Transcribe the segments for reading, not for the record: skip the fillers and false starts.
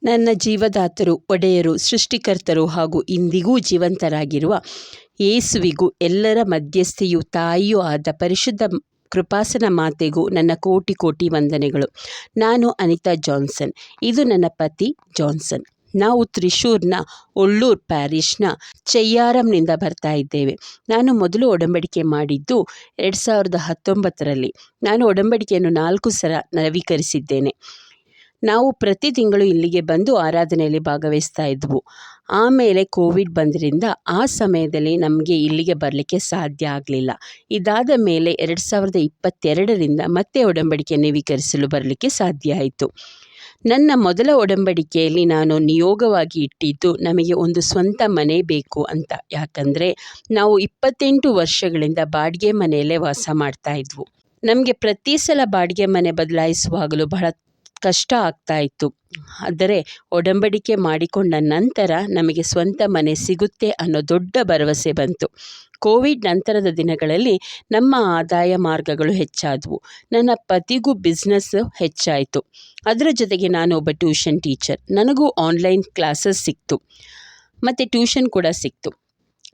ನನ್ನ ಜೀವದಾತರು, ಒಡೆಯರು, ಸೃಷ್ಟಿಕರ್ತರು ಹಾಗೂ ಇಂದಿಗೂ ಜೀವಂತರಾಗಿರುವ ಯೇಸುವಿಗೂ ಎಲ್ಲರ ಮಧ್ಯಸ್ಥೆಯೂ ತಾಯಿಯೂ ಆದ ಪರಿಶುದ್ಧ ಕೃಪಾಸನ ಮಾತೆಗೂ ನನ್ನ ಕೋಟಿ ಕೋಟಿ ವಂದನೆಗಳು. ನಾನು ಅನಿತಾ ಜಾನ್ಸನ್. ಇದು ನನ್ನ ಪತಿ ಜಾನ್ಸನ್. ನಾವು ತ್ರಿಶೂರ್ನ ಒಳ್ಳೂರು ಪ್ಯಾರಿಷ್ನ ಚೆಯ್ಯಾರಂನಿಂದ ಬರ್ತಾ ಇದ್ದೇವೆ. ನಾನು ಮೊದಲು ಒಡಂಬಡಿಕೆ ಮಾಡಿದ್ದು 2019ರಲ್ಲಿ. ನಾನು ಒಡಂಬಡಿಕೆಯನ್ನು 4 ಸಲ ನವೀಕರಿಸಿದ್ದೇನೆ. ನಾವು ಪ್ರತಿ ತಿಂಗಳು ಇಲ್ಲಿಗೆ ಬಂದು ಆರಾಧನೆಯಲ್ಲಿ ಭಾಗವಹಿಸ್ತಾ ಇದ್ವು. ಆಮೇಲೆ ಕೋವಿಡ್ ಬಂದ್ರಿಂದ ಆ ಸಮಯದಲ್ಲಿ ನಮಗೆ ಇಲ್ಲಿಗೆ ಬರಲಿಕ್ಕೆ ಸಾಧ್ಯ ಆಗಲಿಲ್ಲ. ಇದಾದ ಮೇಲೆ 2022ರಿಂದ ಮತ್ತೆ ಒಡಂಬಡಿಕೆ ನವೀಕರಿಸಲು ಬರಲಿಕ್ಕೆ ಸಾಧ್ಯ ಆಯಿತು. ನನ್ನ ಮೊದಲ ಒಡಂಬಡಿಕೆಯಲ್ಲಿ ನಾನು ನಿಯೋಗವಾಗಿ ಇಟ್ಟಿದ್ದು ನಮಗೆ ಒಂದು ಸ್ವಂತ ಮನೆ ಬೇಕು ಅಂತ. ಯಾಕಂದರೆ ನಾವು 28 ವರ್ಷಗಳಿಂದ ಬಾಡಿಗೆ ಮನೆಯಲ್ಲೇ ವಾಸ ಮಾಡ್ತಾ ಇದ್ವು. ನಮಗೆ ಪ್ರತಿ ಸಲ ಬಾಡಿಗೆ ಮನೆ ಬದಲಾಯಿಸುವಾಗಲೂ ಬಹಳ ಕಷ್ಟ ಆಗ್ತಾ ಇತ್ತು. ಆದರೆ ಒಡಂಬಡಿಕೆ ಮಾಡಿಕೊಂಡ ನಂತರ ನಮಗೆ ಸ್ವಂತ ಮನೆ ಸಿಗುತ್ತೆ ಅನ್ನೋ ದೊಡ್ಡ ಭರವಸೆ ಬಂತು. ಕೋವಿಡ್ ನಂತರದ ದಿನಗಳಲ್ಲಿ ನಮ್ಮ ಆದಾಯ ಮಾರ್ಗಗಳು ಹೆಚ್ಚಾದವು. ನನ್ನ ಪತಿಗೂ ಬಿಸ್ನೆಸ್ ಹೆಚ್ಚಾಯಿತು. ಅದರ ಜೊತೆಗೆ ನಾನು ಒಬ್ಬ ಟ್ಯೂಷನ್ ಟೀಚರ್. ನನಗೂ ಆನ್ಲೈನ್ ಕ್ಲಾಸಸ್ ಸಿಕ್ತು ಮತ್ತು ಟ್ಯೂಷನ್ ಕೂಡ ಸಿಕ್ತು.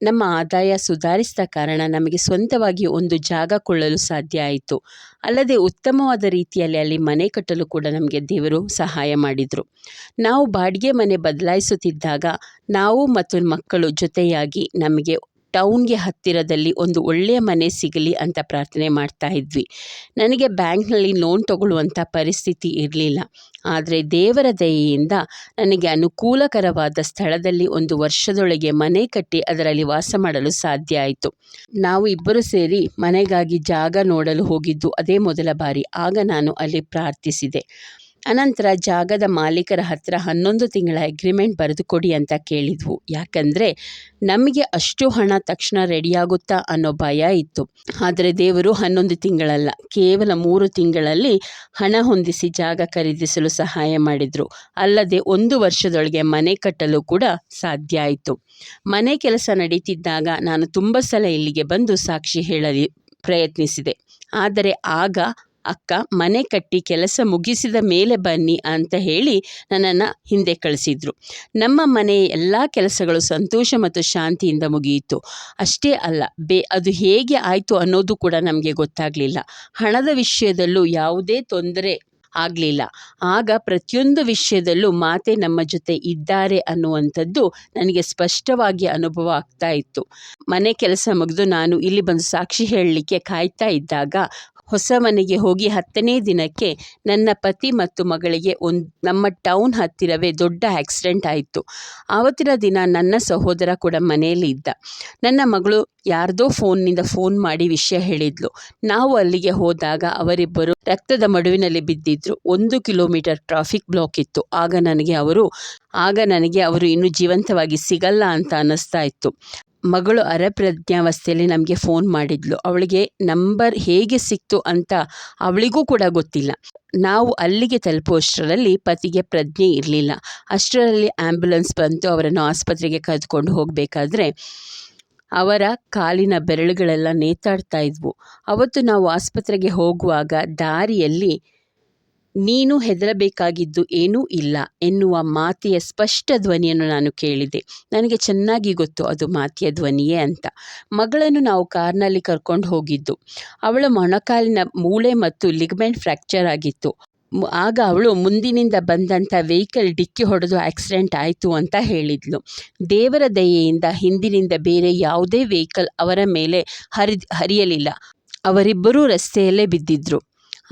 ನಮ್ಮ ಆದಾಯ ಸುಧಾರಿಸಿದ ಕಾರಣ ನಮಗೆ ಸ್ವಂತವಾಗಿ ಒಂದು ಜಾಗ ಕೊಳ್ಳಲು ಸಾಧ್ಯ ಆಯಿತು. ಅಲ್ಲದೆ ಉತ್ತಮವಾದ ರೀತಿಯಲ್ಲಿ ಅಲ್ಲಿ ಮನೆ ಕಟ್ಟಲು ಕೂಡ ನಮಗೆ ದೇವರು ಸಹಾಯ ಮಾಡಿದರು. ನಾವು ಬಾಡಿಗೆ ಮನೆ ಬದಲಾಯಿಸುತ್ತಿದ್ದಾಗ ನಾವು ಮತ್ತು ಮಕ್ಕಳು ಜೊತೆಯಾಗಿ ನಮಗೆ ಟೌನ್ಗೆ ಹತ್ತಿರದಲ್ಲಿ ಒಂದು ಒಳ್ಳೆಯ ಮನೆ ಸಿಗಲಿ ಅಂತ ಪ್ರಾರ್ಥನೆ ಮಾಡ್ತಾ ಇದ್ವಿ. ನನಗೆ ಬ್ಯಾಂಕ್ನಲ್ಲಿ ಲೋನ್ ತಗೊಳ್ಳುವಂಥ ಪರಿಸ್ಥಿತಿ ಇರಲಿಲ್ಲ. ಆದರೆ ದೇವರ ದಯೆಯಿಂದ ನನಗೆ ಅನುಕೂಲಕರವಾದ ಸ್ಥಳದಲ್ಲಿ 1 ವರ್ಷದೊಳಗೆ ಮನೆ ಕಟ್ಟಿ ಅದರಲ್ಲಿ ವಾಸ ಮಾಡಲು ಸಾಧ್ಯ ಆಯಿತು. ನಾವು ಇಬ್ಬರು ಸೇರಿ ಮನೆಗಾಗಿ ಜಾಗ ನೋಡಲು ಹೋಗಿದ್ದು ಅದೇ ಮೊದಲ ಬಾರಿ. ಆಗ ನಾನು ಅಲ್ಲಿ ಪ್ರಾರ್ಥಿಸಿದೆ. ಅನಂತರ ಜಾಗದ ಮಾಲೀಕರ ಹತ್ರ 11 ತಿಂಗಳ ಅಗ್ರಿಮೆಂಟ್ ಬರೆದು ಕೊಡಿ ಅಂತ ಕೇಳಿದ್ವು. ಯಾಕಂದರೆ ನಮಗೆ ಅಷ್ಟು ಹಣ ತಕ್ಷಣ ರೆಡಿಯಾಗುತ್ತಾ ಅನ್ನೋ ಭಯ ಇತ್ತು. ಆದರೆ ದೇವರು 11 ತಿಂಗಳಲ್ಲ, ಕೇವಲ 3 ತಿಂಗಳಲ್ಲಿ ಹಣ ಹೊಂದಿಸಿ ಜಾಗ ಖರೀದಿಸಲು ಸಹಾಯ ಮಾಡಿದರು. ಅಲ್ಲದೆ 1 ವರ್ಷದೊಳಗೆ ಮನೆ ಕಟ್ಟಲು ಕೂಡ ಸಾಧ್ಯ ಆಯಿತು. ಮನೆ ಕೆಲಸ ನಡೀತಿದ್ದಾಗ ನಾನು ತುಂಬ ಸಲ ಇಲ್ಲಿಗೆ ಬಂದು ಸಾಕ್ಷಿ ಹೇಳಲು ಪ್ರಯತ್ನಿಸಿದೆ. ಆದರೆ ಆಗ ಅಕ್ಕ ಮನೆ ಕಟ್ಟಿ ಕೆಲಸ ಮುಗಿಸಿದ ಮೇಲೆ ಬನ್ನಿ ಅಂತ ಹೇಳಿ ನನ್ನನ್ನು ಹಿಂದೆ ಕಳಿಸಿದ್ರು. ನಮ್ಮ ಮನೆಯ ಎಲ್ಲ ಕೆಲಸಗಳು ಸಂತೋಷ ಮತ್ತು ಶಾಂತಿಯಿಂದ ಮುಗಿಯಿತು. ಅಷ್ಟೇ ಅಲ್ಲ, ಅದು ಹೇಗೆ ಆಯಿತು ಅನ್ನೋದು ಕೂಡ ನಮಗೆ ಗೊತ್ತಾಗಲಿಲ್ಲ. ಹಣದ ವಿಷಯದಲ್ಲೂ ಯಾವುದೇ ತೊಂದರೆ ಆಗಲಿಲ್ಲ. ಆಗ ಪ್ರತಿಯೊಂದು ವಿಷಯದಲ್ಲೂ ಮಾತೆ ನಮ್ಮ ಜೊತೆ ಇದ್ದಾರೆ ಅನ್ನುವಂಥದ್ದು ನನಗೆ ಸ್ಪಷ್ಟವಾಗಿ ಅನುಭವ ಆಗ್ತಾ ಇತ್ತು. ಮನೆ ಕೆಲಸ ಮುಗಿದು ನಾನು ಇಲ್ಲಿ ಬಂದು ಸಾಕ್ಷಿ ಹೇಳಲಿಕ್ಕೆ ಕಾಯ್ತಾ ಇದ್ದಾಗ ಹೊಸ ಮನೆಗೆ ಹೋಗಿ 10ನೇ ದಿನಕ್ಕೆ ನನ್ನ ಪತಿ ಮತ್ತು ಮಗಳಿಗೆ ನಮ್ಮ ಟೌನ್ ಹತ್ತಿರವೇ ದೊಡ್ಡ ಆಕ್ಸಿಡೆಂಟ್ ಆಯಿತು. ಆವತ್ತಿನ ದಿನ ನನ್ನ ಸಹೋದರ ಕೂಡ ಮನೆಯಲ್ಲಿ ಇದ್ದ. ನನ್ನ ಮಗಳು ಯಾರ್ದೋ ಫೋನ್ ಮಾಡಿ ವಿಷಯ ಹೇಳಿದ್ಲು. ನಾವು ಅಲ್ಲಿಗೆ ಹೋದಾಗ ಅವರಿಬ್ಬರು ರಕ್ತದ ಮಡುವಿನಲ್ಲಿ ಬಿದ್ದಿದ್ರು. 1 ಕಿಲೋಮೀಟರ್ ಟ್ರಾಫಿಕ್ ಬ್ಲಾಕ್ ಇತ್ತು. ಆಗ ನನಗೆ ಅವರು ಇನ್ನೂ ಜೀವಂತವಾಗಿ ಸಿಗಲ್ಲ ಅಂತ ಅನ್ನಿಸ್ತಾ ಇತ್ತು. ಮಗಳು ಅರೆಪ್ರಜ್ಞಾವಸ್ಥೆಯಲ್ಲಿ ನಮಗೆ ಫೋನ್ ಮಾಡಿದ್ಲು. ಅವಳಿಗೆ ನಂಬರ್ ಹೇಗೆ ಸಿಕ್ತು ಅಂತ ಅವಳಿಗೂ ಕೂಡ ಗೊತ್ತಿಲ್ಲ. ನಾವು ಅಲ್ಲಿಗೆ ತಲುಪುವಷ್ಟರಲ್ಲಿ ಪತಿಗೆ ಪ್ರಜ್ಞೆ ಇರಲಿಲ್ಲ. ಅಷ್ಟರಲ್ಲಿ ಆ್ಯಂಬುಲೆನ್ಸ್ ಬಂತು. ಅವರನ್ನು ಆಸ್ಪತ್ರೆಗೆ ಕರೆದುಕೊಂಡು ಹೋಗಬೇಕಾದ್ರೆ ಅವರ ಕಾಲಿನ ಬೆರಳುಗಳೆಲ್ಲ ನೇತಾಡ್ತಾ ಇದ್ವು. ಅವತ್ತು ನಾವು ಆಸ್ಪತ್ರೆಗೆ ಹೋಗುವಾಗ ದಾರಿಯಲ್ಲಿ ನೀನು ಹೆದರಬೇಕಾಗಿದ್ದು ಏನೂ ಇಲ್ಲ ಎನ್ನುವ ಮಾತೆಯ ಸ್ಪಷ್ಟ ಧ್ವನಿಯನ್ನು ನಾನು ಕೇಳಿದೆ. ನನಗೆ ಚೆನ್ನಾಗಿ ಗೊತ್ತು ಅದು ಮಾತೆಯ ಧ್ವನಿಯೇ ಅಂತ. ಮಗಳನ್ನು ನಾವು ಕಾರ್ನಲ್ಲಿ ಕರ್ಕೊಂಡು ಹೋಗಿದ್ದು. ಅವಳ ಮೊಣಕಾಲಿನ ಮೂಳೆ ಮತ್ತು ಲಿಗಮೆಂಟ್ ಫ್ರ್ಯಾಕ್ಚರ್ ಆಗಿತ್ತು. ಆಗ ಅವಳು ಮುಂದಿನಿಂದ ಬಂದಂಥ ವೆಹಿಕಲ್ ಡಿಕ್ಕಿ ಹೊಡೆದು ಆಕ್ಸಿಡೆಂಟ್ ಆಯಿತು ಅಂತ ಹೇಳಿದ್ಲು. ದೇವರ ದಯೆಯಿಂದ ಹಿಂದಿನಿಂದ ಬೇರೆ ಯಾವುದೇ ವೆಹಿಕಲ್ ಅವರ ಮೇಲೆ ಹರಿಯಲಿಲ್ಲ. ಅವರಿಬ್ಬರೂ ರಸ್ತೆಯಲ್ಲೇ ಬಿದ್ದಿದ್ರು.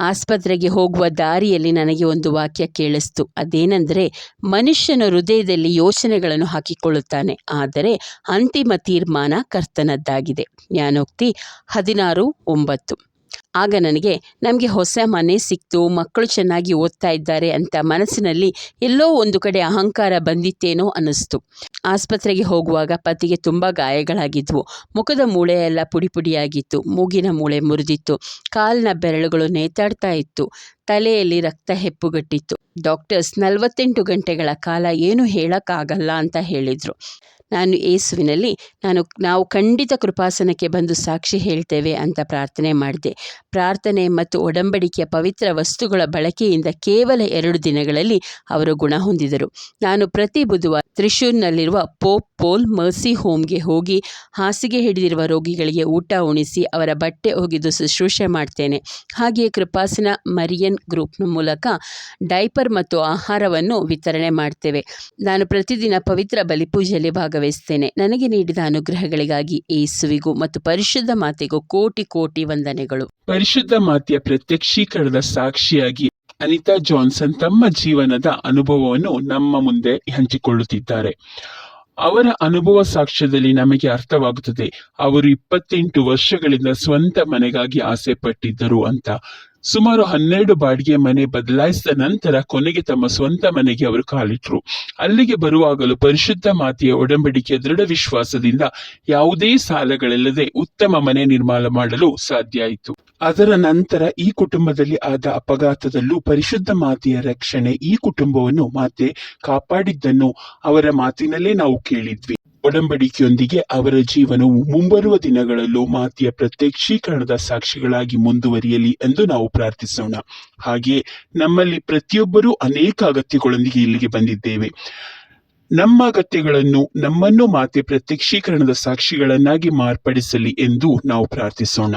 ಆಸ್ಪತ್ರೆಗೆ ಹೋಗುವ ದಾರಿಯಲ್ಲಿ ನನಗೆ ಒಂದು ವಾಕ್ಯ ಕೇಳಿಸ್ತು. ಅದೇನೆಂದರೆ, ಮನುಷ್ಯನ ಹೃದಯದಲ್ಲಿ ಯೋಚನೆಗಳನ್ನು ಹಾಕಿಕೊಳ್ಳುತ್ತಾನೆ, ಆದರೆ ಅಂತಿಮ ತೀರ್ಮಾನ ಕರ್ತನದ್ದಾಗಿದೆ. ಜ್ಞಾನೋಕ್ತಿ 16:9. ಆಗ ನಮಗೆ ಹೊಸ ಮನೆ ಸಿಕ್ತು, ಮಕ್ಕಳು ಚೆನ್ನಾಗಿ ಓದ್ತಾ ಇದ್ದಾರೆ ಅಂತ ಮನಸ್ಸಿನಲ್ಲಿ ಎಲ್ಲೋ ಒಂದು ಕಡೆ ಅಹಂಕಾರ ಬಂದಿತ್ತೇನೋ ಅನ್ನಿಸ್ತು. ಆಸ್ಪತ್ರೆಗೆ ಹೋಗುವಾಗ ಪತಿಗೆ ತುಂಬ ಗಾಯಗಳಾಗಿದ್ವು. ಮುಖದ ಮೂಳೆಯೆಲ್ಲ ಪುಡಿಯಾಗಿತ್ತು. ಮೂಗಿನ ಮೂಳೆ ಮುರಿದಿತ್ತು. ಕಾಲಿನ ಬೆರಳುಗಳು ನೇತಾಡ್ತಾ ಇತ್ತು. ತಲೆಯಲ್ಲಿ ರಕ್ತ ಹೆಪ್ಪುಗಟ್ಟಿತ್ತು. ಡಾಕ್ಟರ್ಸ್ 48 ಗಂಟೆಗಳ ಕಾಲ ಏನು ಹೇಳೋಕ್ಕಾಗಲ್ಲ ಅಂತ ಹೇಳಿದರು. ನಾನು ಯೇಸುವಿನಲ್ಲಿ ನಾವು ಖಂಡಿತ ಕೃಪಾಸನಕ್ಕೆ ಬಂದು ಸಾಕ್ಷಿ ಹೇಳ್ತೇವೆ ಅಂತ ಪ್ರಾರ್ಥನೆ ಮಾಡಿದೆ. ಪ್ರಾರ್ಥನೆ ಮತ್ತು ಒಡಂಬಡಿಕೆಯ ಪವಿತ್ರ ವಸ್ತುಗಳ ಬಳಕೆಯಿಂದ ಕೇವಲ 2 ದಿನಗಳಲ್ಲಿ ಅವರು ಗುಣ ಹೊಂದಿದರು. ನಾನು ಪ್ರತಿ ಬುಧವಾರ ತ್ರಿಶೂರ್ನಲ್ಲಿರುವ ಪೋಪ್ ಪೋಲ್ ಮರ್ಸಿ ಹೋಮ್ಗೆ ಹೋಗಿ ಹಾಸಿಗೆ ಹಿಡಿದಿರುವ ರೋಗಿಗಳಿಗೆ ಊಟ ಉಣಿಸಿ ಅವರ ಬಟ್ಟೆ ಒಗೆದು ಶುಶ್ರೂಷೆ ಮಾಡ್ತೇನೆ. ಹಾಗೆಯೇ ಕೃಪಾಸನ ಮರಿಯನ್ ಗ್ರೂಪ್ನ ಮೂಲಕ ಡೈಪರ್ ಮತ್ತು ಆಹಾರವನ್ನು ವಿತರಣೆ ಮಾಡ್ತೇವೆ. ನಾನು ಪ್ರತಿದಿನ ಪವಿತ್ರ ಬಲಿಪೂಜೆಯಲ್ಲಿ ಭಾಗವಹಿಸ್ತೇನೆ. ನನಗೆ ನೀಡಿದ ಅನುಗ್ರಹಗಳಿಗಾಗಿ ಯೇಸುವಿಗೂ ಮತ್ತು ಪರಿಶುದ್ಧ ಮಾತೆಗೂ ಕೋಟಿ ಕೋಟಿ ವಂದನೆಗಳು. ಪರಿಶುದ್ಧ ಮಾತೆಯ ಪ್ರತ್ಯಕ್ಷೀಕರಣದ ಸಾಕ್ಷಿಯಾಗಿ ಅನಿತಾ ಜಾನ್ಸನ್ ತಮ್ಮ ಜೀವನದ ಅನುಭವವನ್ನು ನಮ್ಮ ಮುಂದೆ ಹಂಚಿಕೊಳ್ಳುತ್ತಿದ್ದಾರೆ. ಅವರ ಅನುಭವ ಸಾಕ್ಷ್ಯದಲ್ಲಿ ನಮಗೆ ಅರ್ಥವಾಗುತ್ತದೆ ಅವರು 28 ವರ್ಷಗಳಿಂದ ಸ್ವಂತ ಮನೆಗಾಗಿ ಆಸೆ ಪಟ್ಟಿದ್ದರು ಅಂತ. ಸುಮಾರು 12 ಬಾಡಿಗೆ ಮನೆ ಬದಲಾಯಿಸಿದ ನಂತರ ಕೊನೆಗೆ ತಮ್ಮ ಸ್ವಂತ ಮನೆಗೆ ಅವರು ಕಾಲಿಟ್ರು. ಅಲ್ಲಿಗೆ ಬರುವಾಗಲೂ ಪರಿಶುದ್ಧ ಮಾತೆಯ ಒಡಂಬಡಿಕೆಯ ದೃಢ ವಿಶ್ವಾಸದಿಂದ ಯಾವುದೇ ಸಾಲಗಳಿಲ್ಲದೆ ಉತ್ತಮ ಮನೆ ನಿರ್ಮಾಣ ಮಾಡಲು ಸಾಧ್ಯ ಆಯಿತು. ಅದರ ನಂತರ ಈ ಕುಟುಂಬದಲ್ಲಿ ಆದ ಅಪಘಾತದಲ್ಲೂ ಪರಿಶುದ್ಧ ಮಾತೆಯ ರಕ್ಷಣೆ ಈ ಕುಟುಂಬವನ್ನು ಮಾತೆ ಕಾಪಾಡಿದ್ದನ್ನು ಅವರ ಮಾತಿನಲ್ಲೇ ನಾವು ಕೇಳಿದ್ವಿ. ಒಡಂಬಡಿಕೆಯೊಂದಿಗೆ ಅವರ ಜೀವನವು ಮುಂಬರುವ ದಿನಗಳಲ್ಲೂ ಮಾತೆಯ ಪ್ರತ್ಯಕ್ಷೀಕರಣದ ಸಾಕ್ಷಿಗಳಾಗಿ ಮುಂದುವರಿಯಲಿ ಎಂದು ನಾವು ಪ್ರಾರ್ಥಿಸೋಣ. ಹಾಗೆಯೇ ನಮ್ಮಲ್ಲಿ ಪ್ರತಿಯೊಬ್ಬರೂ ಅನೇಕ ಅಗತ್ಯಗಳೊಂದಿಗೆ ಇಲ್ಲಿಗೆ ಬಂದಿದ್ದೇವೆ. ನಮ್ಮ ಅಗತ್ಯಗಳನ್ನು ನಮ್ಮನ್ನು ಮಾತೆ ಪ್ರತ್ಯಕ್ಷೀಕರಣದ ಸಾಕ್ಷಿಗಳನ್ನಾಗಿ ಮಾರ್ಪಡಿಸಲಿ ಎಂದು ನಾವು ಪ್ರಾರ್ಥಿಸೋಣ.